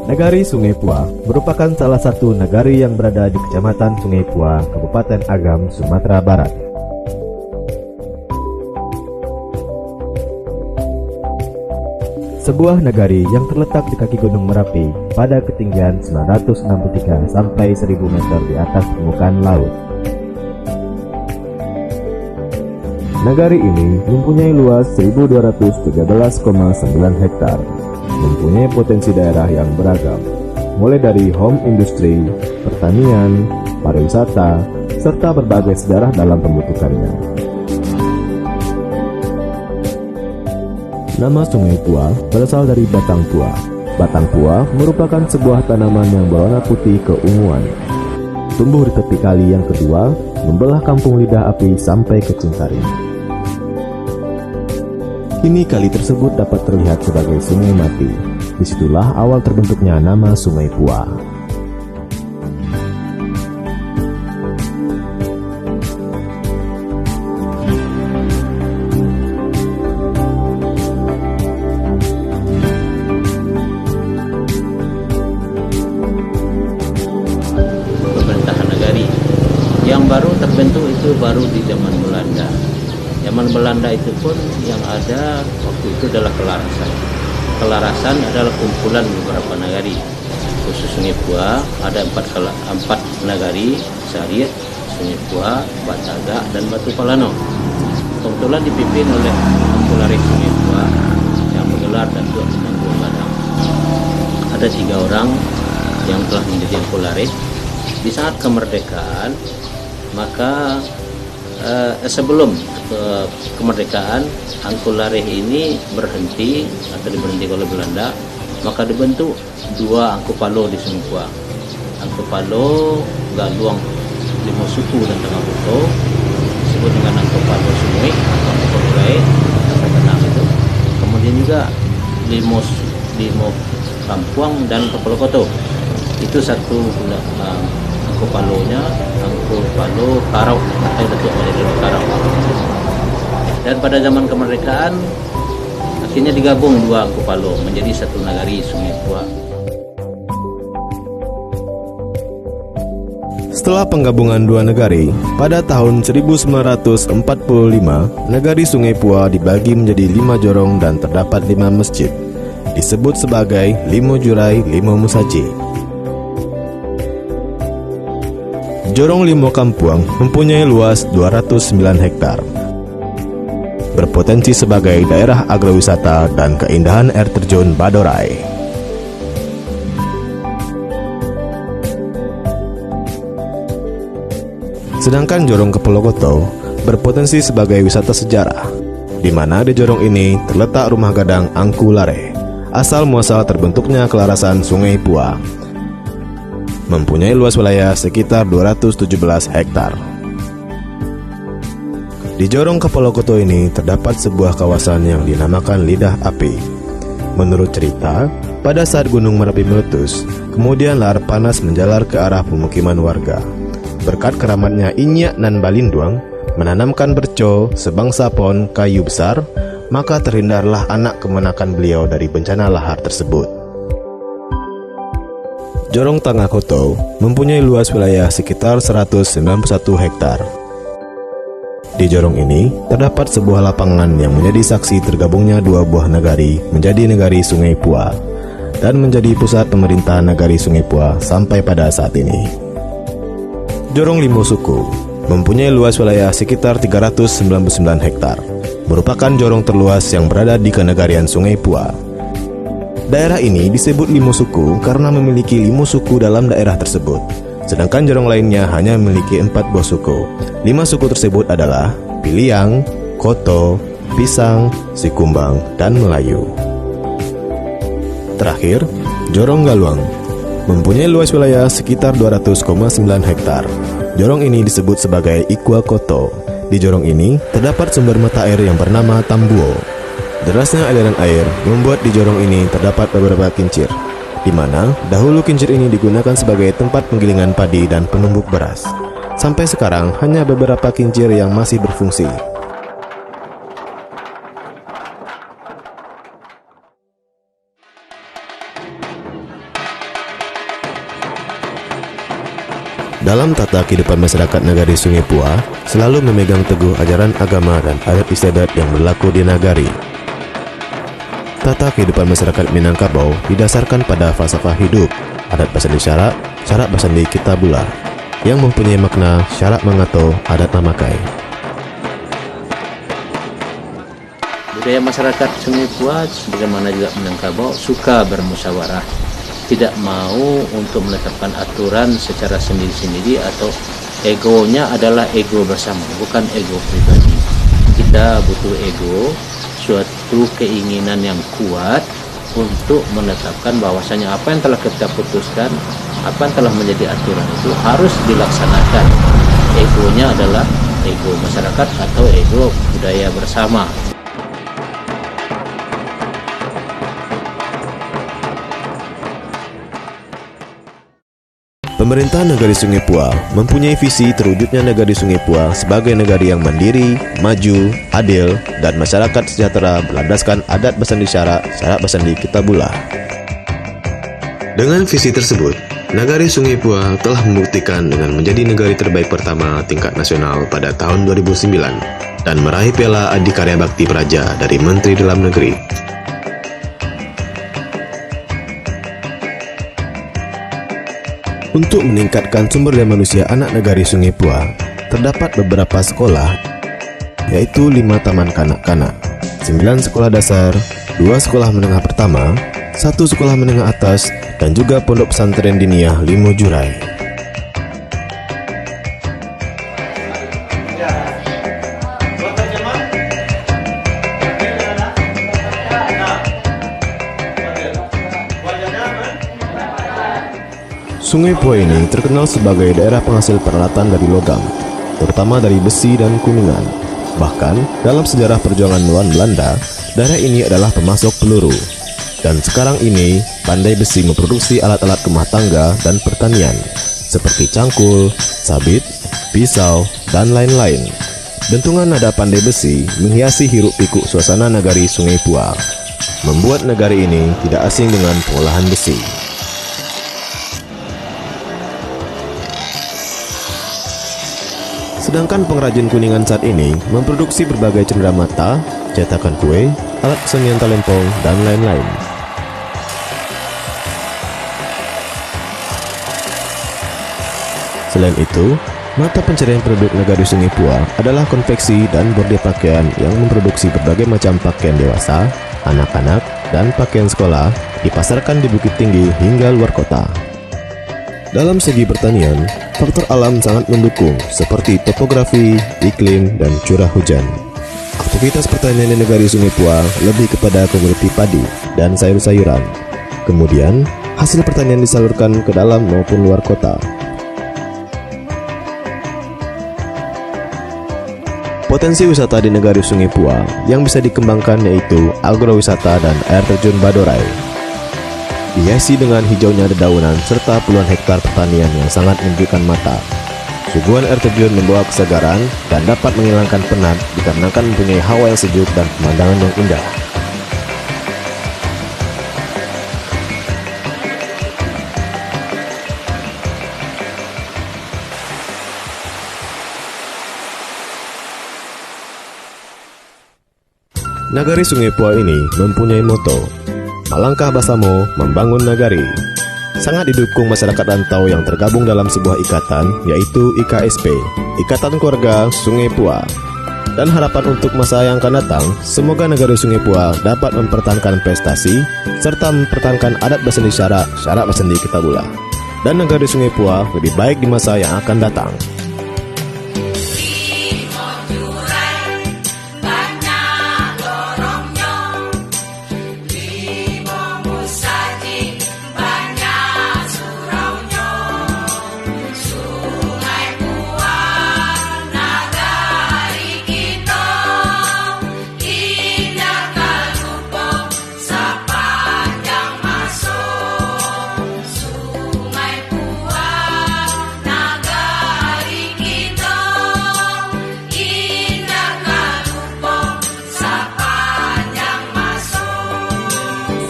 Nagari Sungai Pua merupakan salah satu nagari yang berada di Kecamatan Sungai Pua, Kabupaten Agam, Sumatera Barat. Sebuah nagari yang terletak di kaki Gunung Merapi pada ketinggian 963 sampai 1000 meter di atas permukaan laut. Nagari ini mempunyai luas 1213,9 hektar, mempunyai potensi daerah yang beragam, mulai dari home industry, pertanian, pariwisata, serta berbagai sejarah dalam pembentukannya. Nama Sungai Pua berasal dari batang pua. Batang pua merupakan sebuah tanaman yang berwarna putih keunguan. Tumbuh di tepi kali yang kedua, membelah kampung Lidah Api sampai ke Cingkaring. Kini kali tersebut dapat terlihat sebagai sungai mati. Disitulah awal terbentuknya nama Sungai Pua. Pemerintahan nagari yang baru terbentuk itu baru di zaman Belanda. Zaman Belanda itu pun yang ada waktu itu adalah kelarasan. Kelarasan adalah kumpulan beberapa nagari. Khusus Sungai Pua ada empat nagari: Sariet, Sungai Pua, Bataga, dan Batu Palano. Kebetulan dipimpin oleh Angkulare Sungai Pua yang menggelar Datuk Temanggung Ladang. Ada 3 orang yang telah menjadi Angkulare. Di saat kemerdekaan, maka sebelum kemerdekaan, Angkulare ini berhenti atau diberhentikan oleh Belanda, maka dibentuk 2 Angku Palo di Sungai Pua. Angku Palo Galuang Limo Suku dan Tengah Buto, disebut dengan Angku Palo Sungai atau Angku Palo terkenal itu. Kemudian juga Limo Kampuang dan Kepala Koto. Itu satu Angku Palonya, Angku Palo Karau atau Datuk Malaya Karau. Dan pada zaman kemerdekaan akhirnya digabung 2 Angku Palo menjadi satu nagari Sungai Pua. Setelah penggabungan 2 negari, pada tahun 1945, nagari Sungai Pua dibagi menjadi 5 jorong dan terdapat 5 masjid. Disebut sebagai Limo Jurai Limo Musaji. Jorong Limo Kampuang mempunyai luas 209 hektar. Berpotensi sebagai daerah agrowisata dan keindahan air terjun Badorai. Sedangkan Jorong Kepolokoto berpotensi sebagai wisata sejarah, di mana di jorong ini terletak rumah gadang Angkulare, asal muasal terbentuknya kelarasan Sungai Pua. Mempunyai luas wilayah sekitar 217 hektar. Di Jorong Kepolokoto ini terdapat sebuah kawasan yang dinamakan Lidah Api. Menurut cerita, pada saat Gunung Merapi meletus, kemudian lahar panas menjalar ke arah pemukiman warga. Berkat keramatnya Inyak nan Balinduang menanamkan berco sebangsa pohon kayu besar, maka terhindarlah anak kemenakan beliau dari bencana lahar tersebut. Jorong Tengah Koto mempunyai luas wilayah sekitar 191 hektar. Di jorong ini terdapat sebuah lapangan yang menjadi saksi tergabungnya 2 buah nagari menjadi nagari Sungai Pua dan menjadi pusat pemerintahan nagari Sungai Pua sampai pada saat ini. Jorong Limo Suku mempunyai luas wilayah sekitar 399 hektar, merupakan jorong terluas yang berada di kenegarian Sungai Pua. Daerah ini disebut Limo Suku karena memiliki 5 suku dalam daerah tersebut, sedangkan jorong lainnya hanya memiliki 4 buah suku. 5 suku tersebut adalah Piliang, Koto, Pisang, Sikumbang, dan Melayu. Terakhir, Jorong Galuang mempunyai luas wilayah sekitar 200,9 hektar. Jorong ini disebut sebagai Ikwa Koto. Di jorong ini terdapat sumber mata air yang bernama Tambuo. Derasnya aliran air membuat di jorong ini terdapat beberapa kincir, di mana dahulu kincir ini digunakan sebagai tempat penggilingan padi dan penumbuk beras. Sampai sekarang hanya beberapa kincir yang masih berfungsi. Dalam tata kehidupan masyarakat Nagari Sungai Pua, selalu memegang teguh ajaran agama dan adat istiadat yang berlaku di Nagari. Tata kehidupan masyarakat Minangkabau didasarkan pada falsafah hidup, adat basandi syarak, syarak basandi kitabula, yang mempunyai makna syarak mengato adat namakai. Budaya masyarakat Sungai Pua, sebagaimana juga Minangkabau, suka bermusyawarah, tidak mau untuk menetapkan aturan secara sendiri-sendiri atau egonya adalah ego bersama, bukan ego pribadi. Kita butuh ego, suatu keinginan yang kuat untuk menetapkan bahwasanya apa yang telah kita putuskan, apa yang telah menjadi aturan itu harus dilaksanakan. Egonya adalah ego masyarakat atau ego budaya bersama. Pemerintah Nagari Sungai Pua mempunyai visi terwujudnya Nagari Sungai Pua sebagai negari yang mandiri, maju, adil, dan masyarakat sejahtera berlandaskan adat basandi syarak, syarak basandi kitabula. Dengan visi tersebut, Nagari Sungai Pua telah membuktikan dengan menjadi negari terbaik pertama tingkat nasional pada tahun 2009 dan meraih Piala Adikarya Bakti Praja dari Menteri Dalam Negeri. Untuk meningkatkan sumber daya manusia anak Nagari Sungai Pua, terdapat beberapa sekolah, yaitu 5 taman kanak-kanak, 9 sekolah dasar, 2 sekolah menengah pertama, 1 sekolah menengah atas, dan juga pondok pesantren diniyah Limo Jurai. Sungai Pua ini terkenal sebagai daerah penghasil peralatan dari logam, terutama dari besi dan kuningan. Bahkan, dalam sejarah perjuangan melawan Belanda, daerah ini adalah pemasok peluru. Dan sekarang ini, Pandai Besi memproduksi alat-alat rumah tangga dan pertanian, seperti cangkul, sabit, pisau, dan lain-lain. Dentungan nada Pandai Besi menghiasi hiruk-pikuk suasana Nagari Sungai Pua, membuat negari ini tidak asing dengan pengolahan besi. Sedangkan pengrajin kuningan saat ini memproduksi berbagai cenderamata, cetakan kue, alat kesenian talempong, dan lain-lain. Selain itu, mata pencarian penduduk Nagari Sungai Pua adalah konveksi dan bordil pakaian yang memproduksi berbagai macam pakaian dewasa, anak-anak, dan pakaian sekolah dipasarkan di Bukit Tinggi hingga luar kota. Dalam segi pertanian, faktor alam sangat mendukung seperti topografi, iklim, dan curah hujan. Aktivitas pertanian di Nagari Sungai Pua lebih kepada komoditi padi dan sayur-sayuran. Kemudian, hasil pertanian disalurkan ke dalam maupun luar kota. Potensi wisata di Nagari Sungai Pua yang bisa dikembangkan yaitu agrowisata dan air terjun Badorai. Dihiasi dengan hijaunya dedaunan serta puluhan hektar pertanian yang sangat menyejukkan mata. Suguhan air terjun membawa kesegaran dan dapat menghilangkan penat dikarenakan mempunyai hawa yang sejuk dan pemandangan yang indah. Nagari Sungai Pua ini mempunyai moto, Malangkah Basamo Membangun Nagari. Sangat didukung masyarakat rantau yang tergabung dalam sebuah ikatan, yaitu IKSP, Ikatan Keluarga Sungai Pua. Dan harapan untuk masa yang akan datang, semoga Nagari Sungai Pua dapat mempertahankan prestasi, serta mempertahankan adat basandi syarak, syarak basandi kitabula. Dan Nagari Sungai Pua lebih baik di masa yang akan datang.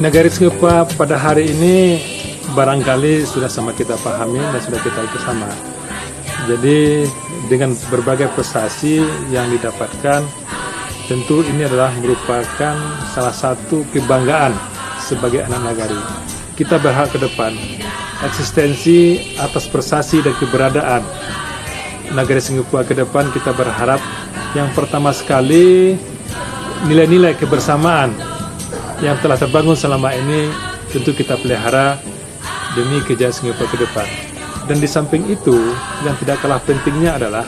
Nagari Sungai Pua pada hari ini barangkali sudah sama kita pahami dan sudah kita bersama. Jadi dengan berbagai prestasi yang didapatkan, tentu ini adalah merupakan salah satu kebanggaan sebagai anak nagari. Kita berharap ke depan eksistensi atas prestasi dan keberadaan Nagari Singapura ke depan, kita berharap yang pertama sekali nilai-nilai kebersamaan yang telah terbangun selama ini tentu kita pelihara demi kejayaan Singapura ke depan. Dan di samping itu, yang tidak kalah pentingnya adalah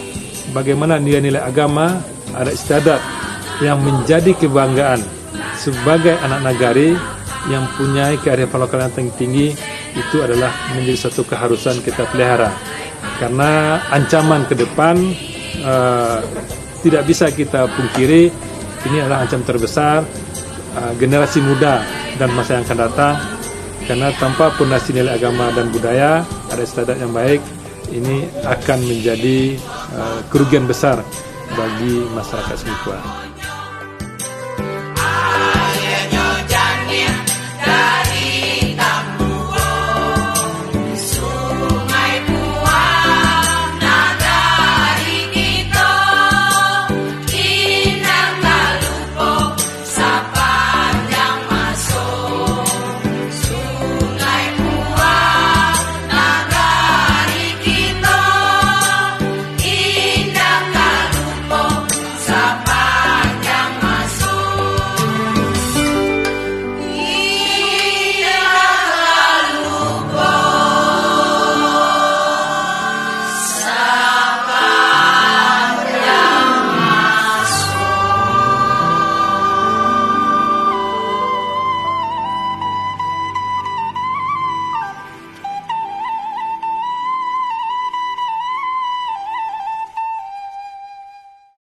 bagaimana nilai-nilai agama, adat istiadat yang menjadi kebanggaan sebagai anak nagari yang punya kearifan lokal yang tinggi, itu adalah menjadi satu keharusan kita pelihara. Karena ancaman ke depan tidak bisa kita pungkiri, ini adalah ancaman terbesar generasi muda dan masa yang akan datang. Karena tanpa pondasi nilai agama dan budaya, ada istiadat yang baik, ini akan menjadi kerugian besar bagi masyarakat Singapura.